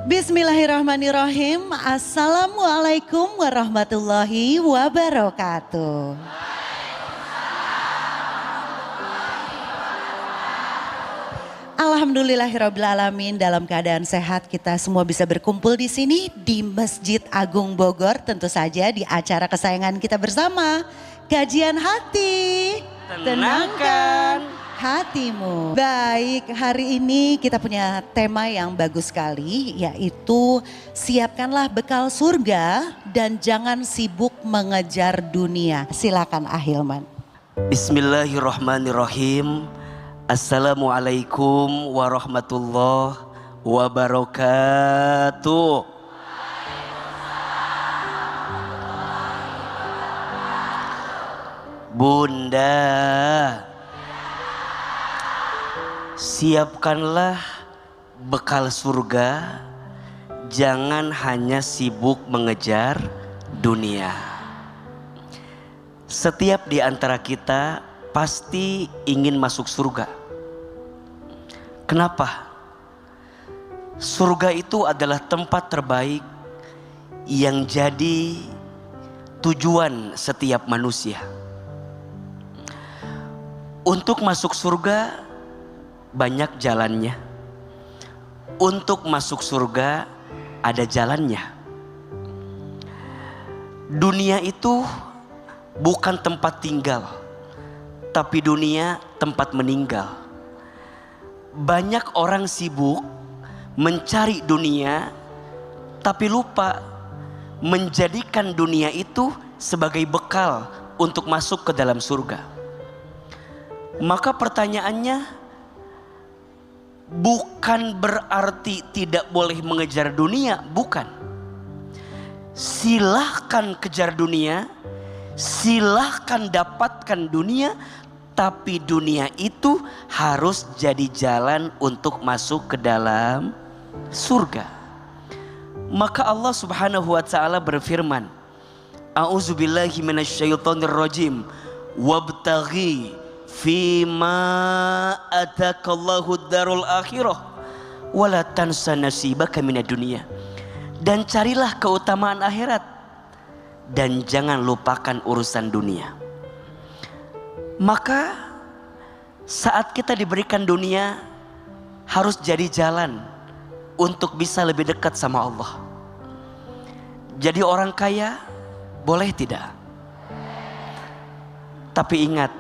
Bismillahirrahmanirrahim. Assalamualaikum warahmatullahi wabarakatuh. Alhamdulillahirrabbilalamin, dalam keadaan sehat kita semua bisa berkumpul di sini di Masjid Agung Bogor, tentu saja di acara kesayangan kita bersama, Kajian Hati. Tenangkan hatimu. Baik, hari ini kita punya tema yang bagus sekali, yaitu siapkanlah bekal surga dan jangan sibuk mengejar dunia. Silakan Ahilman. Bismillahirrahmanirrahim. Assalamualaikum warahmatullahi wabarakatuh. Bunda, siapkanlah bekal surga, jangan hanya sibuk mengejar dunia. Setiap di antara kita pasti ingin masuk surga. Kenapa? Surga itu adalah tempat terbaik yang jadi tujuan setiap manusia. Untuk masuk surga banyak jalannya. Untuk masuk surga ada jalannya. Dunia itu bukan tempat tinggal, tapi dunia tempat meninggal. Banyak orang sibuk mencari dunia, tapi lupa menjadikan dunia itu sebagai bekal untuk masuk ke dalam surga. Maka pertanyaannya, bukan berarti tidak boleh mengejar dunia, bukan. Silahkan kejar dunia, silahkan dapatkan dunia, tapi dunia itu harus jadi jalan untuk masuk ke dalam surga. Maka Allah Subhanahu wa taala berfirman, A'udzubillahi minasyaitonirrajim, wabtaghi fima atakallahu darul akhirah wala tansa nasibaka minad dunya. Dan carilah keutamaan akhirat dan jangan lupakan urusan dunia. Maka saat kita diberikan dunia harus jadi jalan untuk bisa lebih dekat sama Allah. Jadi orang kaya boleh tidak? Tapi ingat,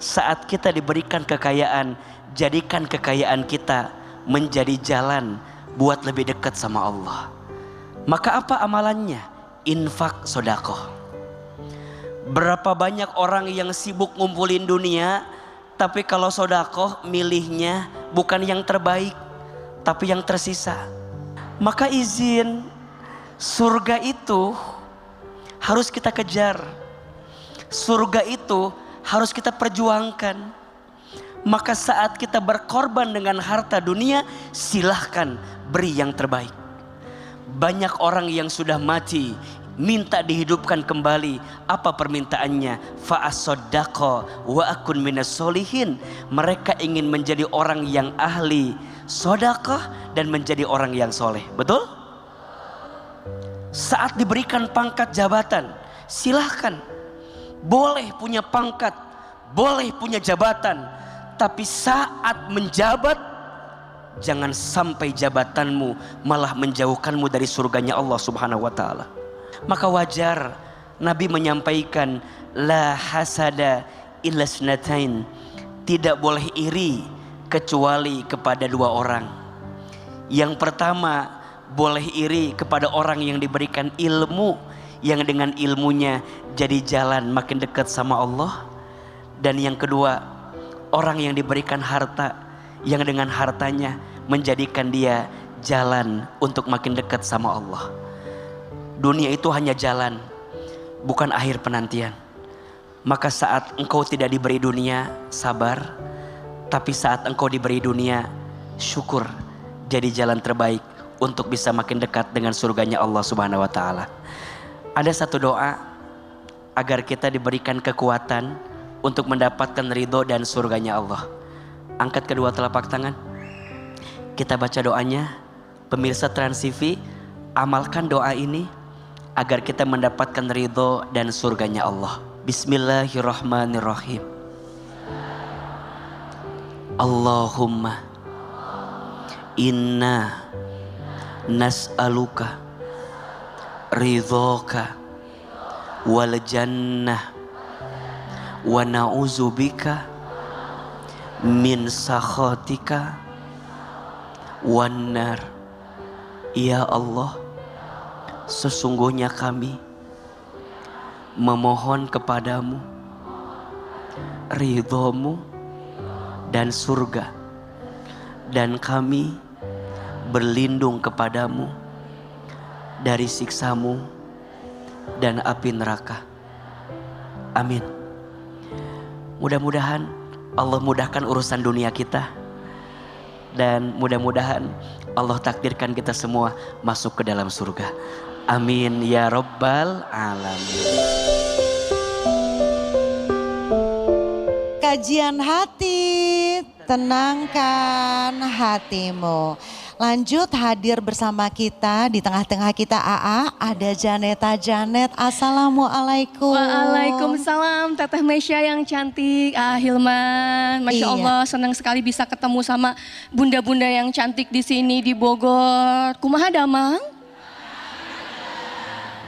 saat kita diberikan kekayaan, jadikan kekayaan kita menjadi jalan buat lebih dekat sama Allah. Maka apa amalannya? Infak sedekah. Berapa banyak orang yang sibuk ngumpulin dunia, tapi kalau sedekah milihnya bukan yang terbaik, tapi yang tersisa. Maka izin, surga itu harus kita kejar. Surga itu harus kita perjuangkan. Maka saat kita berkorban dengan harta dunia, silahkan beri yang terbaik. Banyak orang yang sudah mati minta dihidupkan kembali. Apa permintaannya? Fa'asodaqa wa akun minas solihin. Mereka ingin menjadi orang yang ahli sodaqah dan menjadi orang yang soleh. Betul? Saat diberikan pangkat jabatan, silahkan. Boleh punya pangkat, boleh punya jabatan, tapi saat menjabat, jangan sampai jabatanmu malah menjauhkanmu dari surganya Allah Subhanahu wa ta'ala. Maka wajar Nabi menyampaikan, la hasada illa snatain. Tidak boleh iri kecuali kepada dua orang. Yang pertama, boleh iri kepada orang yang diberikan ilmu, yang dengan ilmunya jadi jalan makin dekat sama Allah. Dan yang kedua, orang yang diberikan harta, yang dengan hartanya menjadikan dia jalan untuk makin dekat sama Allah. Dunia itu hanya jalan, bukan akhir penantian. Maka saat engkau tidak diberi dunia, sabar. Tapi saat engkau diberi dunia, syukur, jadi jalan terbaik untuk bisa makin dekat dengan surganya Allah Subhanahu wa ta'ala. Ada satu doa agar kita diberikan kekuatan untuk mendapatkan ridho dan surganya Allah. Angkat kedua telapak tangan. Kita baca doanya. Pemirsa Trans TV, amalkan doa ini agar kita mendapatkan ridho dan surganya Allah. Bismillahirrahmanirrahim. Allahumma inna nas'aluka ridhoka wal jannah wa na'udzubika min sakhatika wan nar. Ya Allah, sesungguhnya kami memohon kepadamu ridhomu dan surga, dan kami berlindung kepadamu dari siksamu dan api neraka. Amin. Mudah-mudahan Allah mudahkan urusan dunia kita, dan mudah-mudahan Allah takdirkan kita semua masuk ke dalam surga. Amin ya rabbal alamin. Kajian hati, tenangkan hatimu. Lanjut, hadir bersama kita, di tengah-tengah kita AA, ada Janeta Janet. Assalamualaikum. Waalaikumsalam, Teteh Mesya yang cantik, Hilman. Masya Allah, senang sekali bisa ketemu sama bunda-bunda yang cantik di sini di Bogor. Kumaha damang?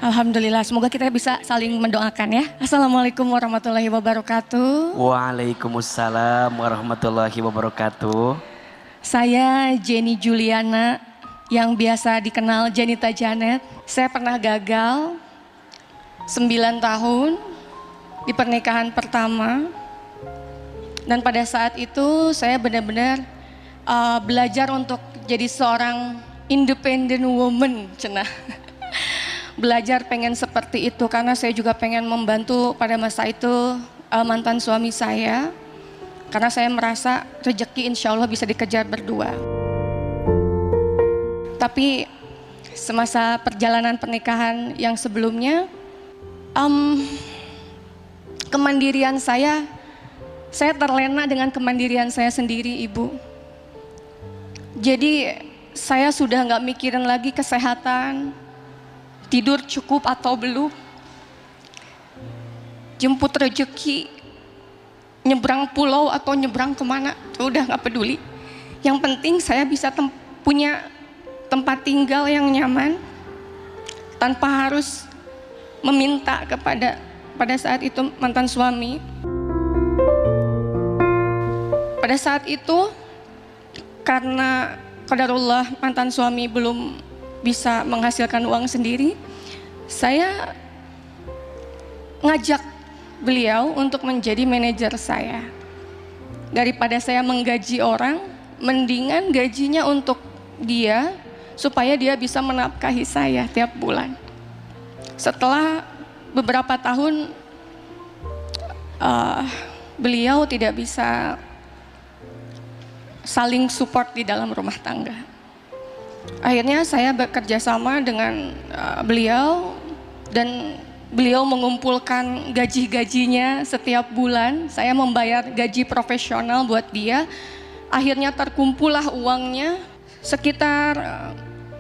Alhamdulillah, semoga kita bisa saling mendoakan ya. Assalamualaikum warahmatullahi wabarakatuh. Waalaikumsalam warahmatullahi wabarakatuh. Saya Jenny Juliana yang biasa dikenal Janeta Janet. Saya pernah gagal 9 tahun di pernikahan pertama. Dan pada saat itu saya benar-benar belajar untuk jadi seorang independent woman, cenah. Belajar pengen seperti itu karena saya juga pengen membantu pada masa itu mantan suami saya. Karena saya merasa rezeki insya Allah bisa dikejar berdua. Tapi semasa perjalanan pernikahan yang sebelumnya, kemandirian saya terlena dengan kemandirian saya sendiri, Ibu. Jadi saya sudah nggak mikirin lagi kesehatan, tidur cukup atau belum, jemput rezeki, nyebrang pulau atau nyebrang kemana, udah nggak peduli. Yang penting saya bisa punya tempat tinggal yang nyaman, tanpa harus meminta pada saat itu mantan suami. Pada saat itu, karena qadarullah mantan suami belum bisa menghasilkan uang sendiri, saya ngajak beliau untuk menjadi manajer saya. Daripada saya menggaji orang, mendingan gajinya untuk dia supaya dia bisa menafkahi saya tiap bulan. Setelah beberapa tahun beliau tidak bisa saling support di dalam rumah tangga. Akhirnya saya bekerja sama dengan beliau dan beliau mengumpulkan gaji-gajinya setiap bulan. Saya membayar gaji profesional buat dia. Akhirnya terkumpullah uangnya sekitar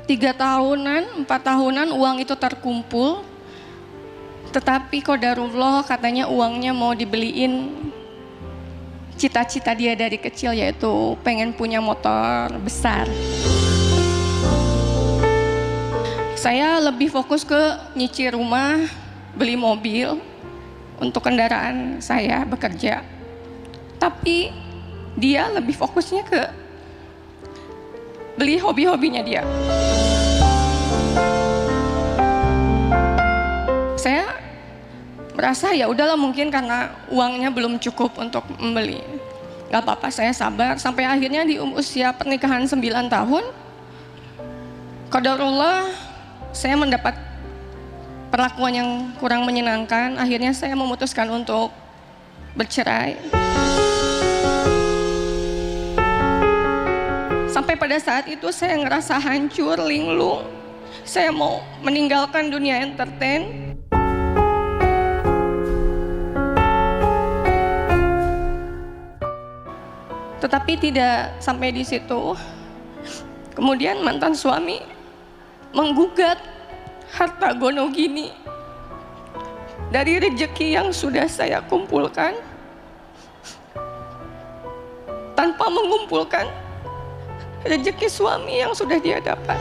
3 tahunan, 4 tahunan uang itu terkumpul. Tetapi qadarullah katanya uangnya mau dibeliin cita-cita dia dari kecil, yaitu pengen punya motor besar. Saya lebih fokus ke nyicil rumah, beli mobil untuk kendaraan saya bekerja. Tapi dia lebih fokusnya ke beli hobi-hobinya dia. Saya merasa ya udahlah, mungkin karena uangnya belum cukup untuk membeli. Gak apa-apa, saya sabar. Sampai akhirnya di usia pernikahan 9 tahun, qadarullah saya mendapat perlakuan yang kurang menyenangkan. Akhirnya saya memutuskan untuk bercerai. Sampai pada saat itu saya ngerasa hancur, linglung. Saya mau meninggalkan dunia entertain. Tetapi tidak sampai di situ. Kemudian mantan suami menggugat harta gonogini dari rezeki yang sudah saya kumpulkan tanpa mengumpulkan rezeki suami yang sudah dia dapat.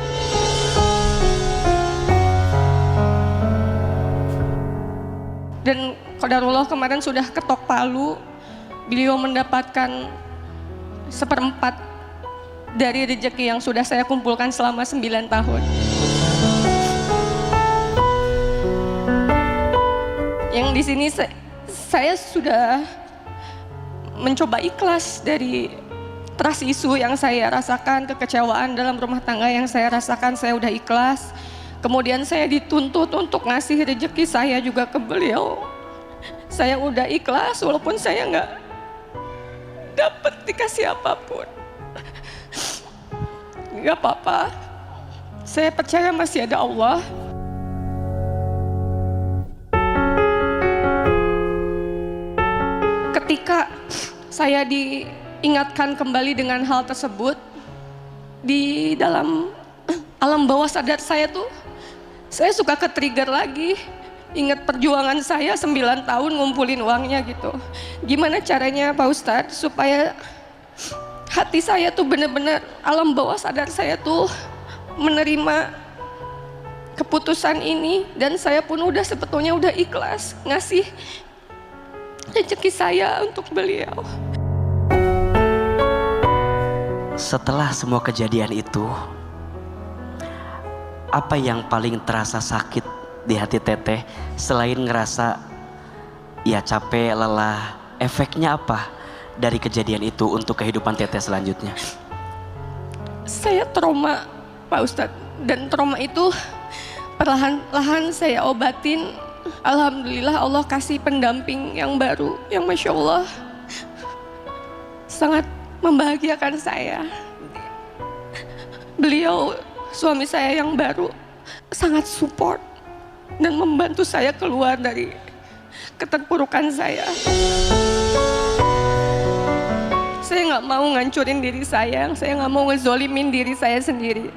Dan qadarullah kemarin sudah ketok palu, beliau mendapatkan 1/4 dari rezeki yang sudah saya kumpulkan selama 9 tahun. Yang di sini saya sudah mencoba ikhlas dari trust isu yang saya rasakan, kekecewaan dalam rumah tangga yang saya rasakan, saya udah ikhlas. Kemudian saya dituntut untuk ngasih rezeki saya juga ke beliau. Saya udah ikhlas walaupun saya nggak dapat dikasih apapun. Nggak apa-apa, saya percaya masih ada Allah. Ketika saya diingatkan kembali dengan hal tersebut, di dalam alam bawah sadar saya tuh, saya suka ke-trigger lagi. Ingat perjuangan saya 9 tahun ngumpulin uangnya gitu. Gimana caranya Pak Ustadz supaya hati saya tuh bener-bener, alam bawah sadar saya tuh menerima keputusan ini. Dan saya pun udah sebetulnya udah ikhlas ngasih rezeki saya untuk beliau. Setelah semua kejadian itu, apa yang paling terasa sakit di hati Teteh selain ngerasa ya capek, lelah? Efeknya apa dari kejadian itu untuk kehidupan Teteh selanjutnya? Saya trauma Pak Ustadz, dan trauma itu perlahan-lahan saya obatin. Alhamdulillah Allah kasih pendamping yang baru, yang Masya Allah sangat membahagiakan saya. Beliau, suami saya yang baru, sangat support dan membantu saya keluar dari keterpurukan saya. Saya nggak mau ngancurin diri saya nggak mau ngezolimin diri saya sendiri.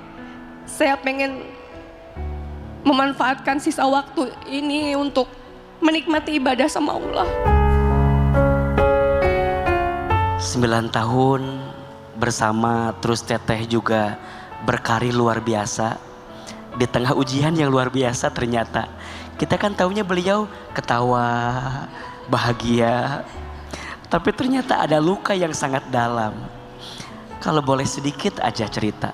Saya pengen memanfaatkan sisa waktu ini untuk menikmati ibadah sama Allah. 9 tahun bersama, terus Teteh juga berkarir luar biasa. Di tengah ujian yang luar biasa ternyata, kita kan taunya beliau ketawa, bahagia. Tapi ternyata ada luka yang sangat dalam. Kalau boleh sedikit aja cerita,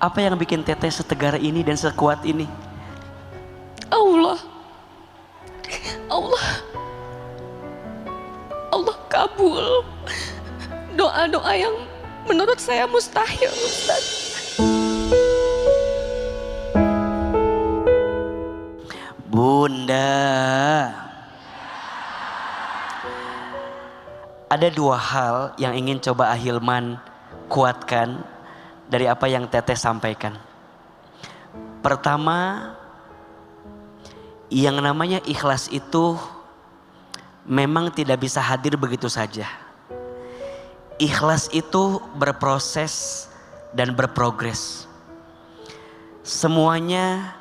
apa yang bikin Teteh setegar ini dan sekuat ini? Allah kabul doa-doa yang menurut saya mustahil, Ustaz. Bunda, ada 2 hal yang ingin coba Ahilman kuatkan dari apa yang Teteh sampaikan. Pertama, yang namanya ikhlas itu memang tidak bisa hadir begitu saja. Ikhlas itu berproses dan berprogres. Semuanya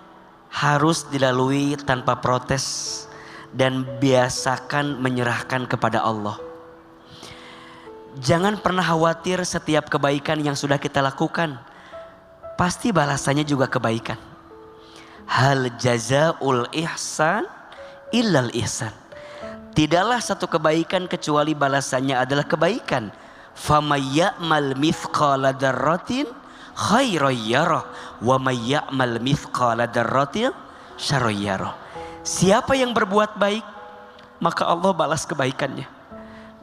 harus dilalui tanpa protes dan biasakan menyerahkan kepada Allah. Jangan pernah khawatir, setiap kebaikan yang sudah kita lakukan pasti balasannya juga kebaikan. Hal jazaul ihsan illal ihsan. Tidaklah satu kebaikan kecuali balasannya adalah kebaikan. Faman ya'mal mithqala dzarratin khairan yarah wa may ya'mal mithqala dzarratin syarran yarah. Siapa yang berbuat baik, maka Allah balas kebaikannya.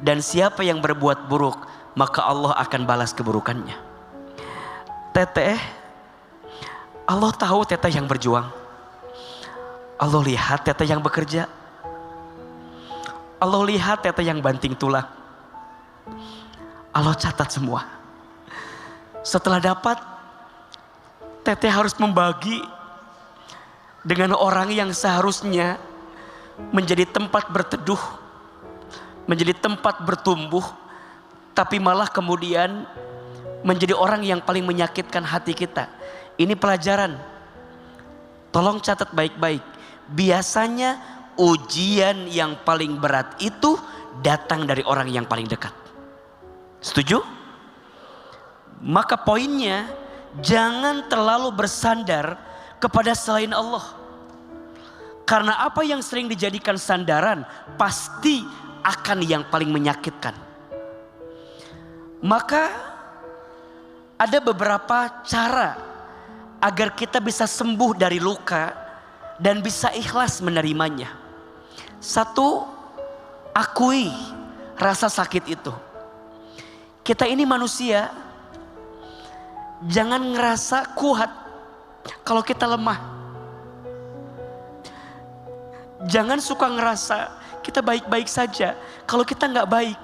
Dan siapa yang berbuat buruk, maka Allah akan balas keburukannya. Teteh, Allah tahu Teteh yang berjuang. Allah lihat Teteh yang bekerja. Allah lihat Teteh yang banting tulang. Allah catat semua. Setelah dapat, Teteh harus membagi dengan orang yang seharusnya menjadi tempat berteduh, menjadi tempat bertumbuh, tapi malah kemudian menjadi orang yang paling menyakitkan hati kita. Ini pelajaran. Tolong catat baik-baik. Biasanya ujian yang paling berat itu datang dari orang yang paling dekat. Setuju? Maka poinnya, jangan terlalu bersandar kepada selain Allah. Karena apa yang sering dijadikan sandaran pasti akan yang paling menyakitkan. Maka ada beberapa cara agar kita bisa sembuh dari luka dan bisa ikhlas menerimanya. Satu, akui rasa sakit itu. Kita ini manusia, jangan ngerasa kuat kalau kita lemah. Jangan suka ngerasa kita baik-baik saja kalau kita nggak baik.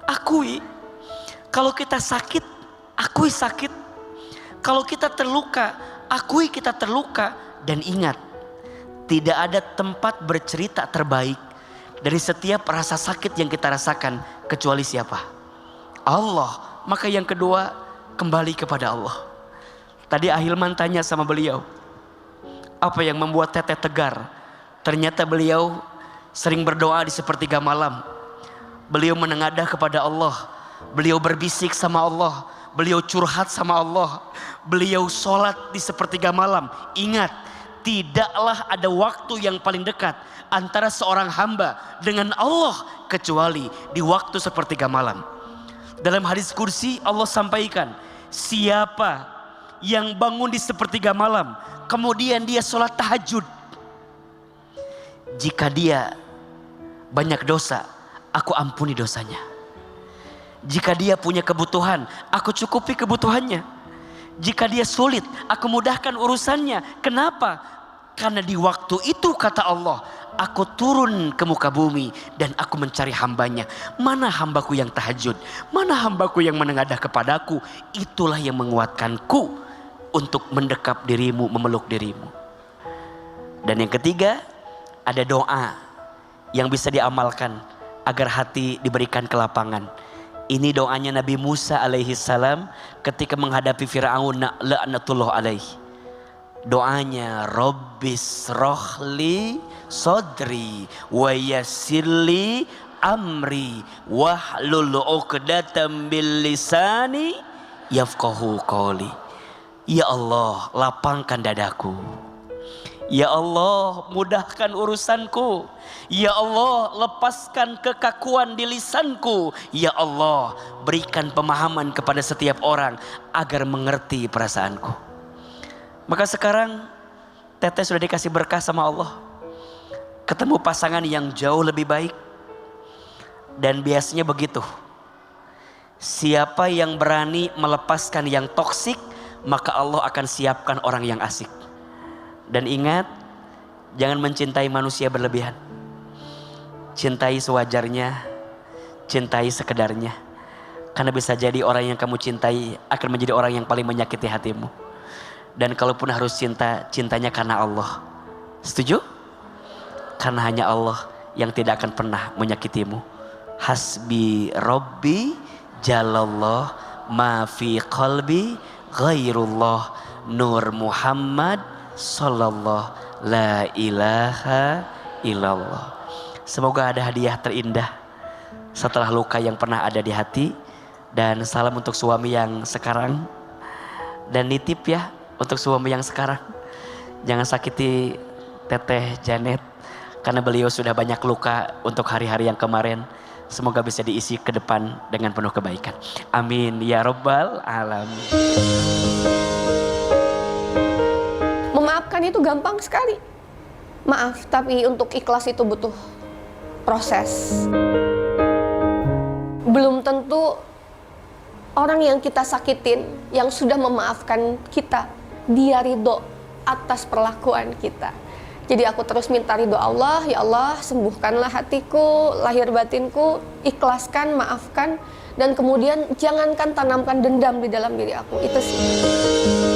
Akui kalau kita sakit, akui sakit. Kalau kita terluka, akui kita terluka. Dan ingat, tidak ada tempat bercerita terbaik dari setiap rasa sakit yang kita rasakan kecuali siapa? Allah. Maka yang kedua, kembali kepada Allah. Tadi Ahilman tanya sama beliau, apa yang membuat teteh tegar? Ternyata beliau sering berdoa di sepertiga malam. Beliau menengadah kepada Allah. Beliau berbisik sama Allah. Beliau curhat sama Allah. Beliau sholat di sepertiga malam. Ingat, tidaklah ada waktu yang paling dekat antara seorang hamba dengan Allah kecuali di waktu sepertiga malam. Dalam hadis kursi Allah sampaikan, siapa yang bangun di sepertiga malam kemudian dia sholat tahajud, jika dia banyak dosa, aku ampuni dosanya. Jika dia punya kebutuhan, aku cukupi kebutuhannya. Jika dia sulit, aku mudahkan urusannya. Kenapa? Karena di waktu itu kata Allah, aku turun ke muka bumi dan aku mencari hambanya. Mana hambaku yang tahajud? Mana hambaku yang menengadah kepadaku? Itulah yang menguatkanku untuk mendekap dirimu, memeluk dirimu. Dan yang ketiga, ada doa yang bisa diamalkan agar hati diberikan kelapangan. Ini doanya Nabi Musa alaihi salam ketika menghadapi Fir'aun la'natullah alaihi. Doanya, Rabbis rohli sodri wa yassirli amri wahlul uqdatam bil lisani yafqahu qawli. Ya Allah, lapangkan dadaku. Ya Allah, mudahkan urusanku. Ya Allah, lepaskan kekakuan di lisanku. Ya Allah, berikan pemahaman kepada setiap orang agar mengerti perasaanku. Maka sekarang teteh sudah dikasih berkah sama Allah. Ketemu pasangan yang jauh lebih baik. Dan biasanya begitu. Siapa yang berani melepaskan yang toksik, maka Allah akan siapkan orang yang asik. Dan ingat, jangan mencintai manusia berlebihan. Cintai sewajarnya, cintai sekedarnya. Karena bisa jadi orang yang kamu cintai akan menjadi orang yang paling menyakiti hatimu. Dan kalaupun harus cinta, cintanya karena Allah. Setuju? Karena hanya Allah yang tidak akan pernah menyakitimu. Hasbi Rabbi Jalallah ma fi qalbi ghairullah Nur Muhammad Sallallahu la ilaha illallah. Semoga ada hadiah terindah setelah luka yang pernah ada di hati. Dan salam untuk suami yang sekarang. Dan nitip ya untuk suami yang sekarang, jangan sakiti teteh Janet, karena beliau sudah banyak luka untuk hari-hari yang kemarin. Semoga bisa diisi ke depan dengan penuh kebaikan. Amin ya rabbal alamin. Memaafkan itu gampang sekali. Maaf, tapi untuk ikhlas itu butuh proses. Belum tentu orang yang kita sakitin, yang sudah memaafkan kita, dia ridho atas perlakuan kita. Jadi aku terus minta ridho Allah, ya Allah sembuhkanlah hatiku, lahir batinku, ikhlaskan, maafkan. Dan kemudian jangankan tanamkan dendam di dalam diri aku, itu sih.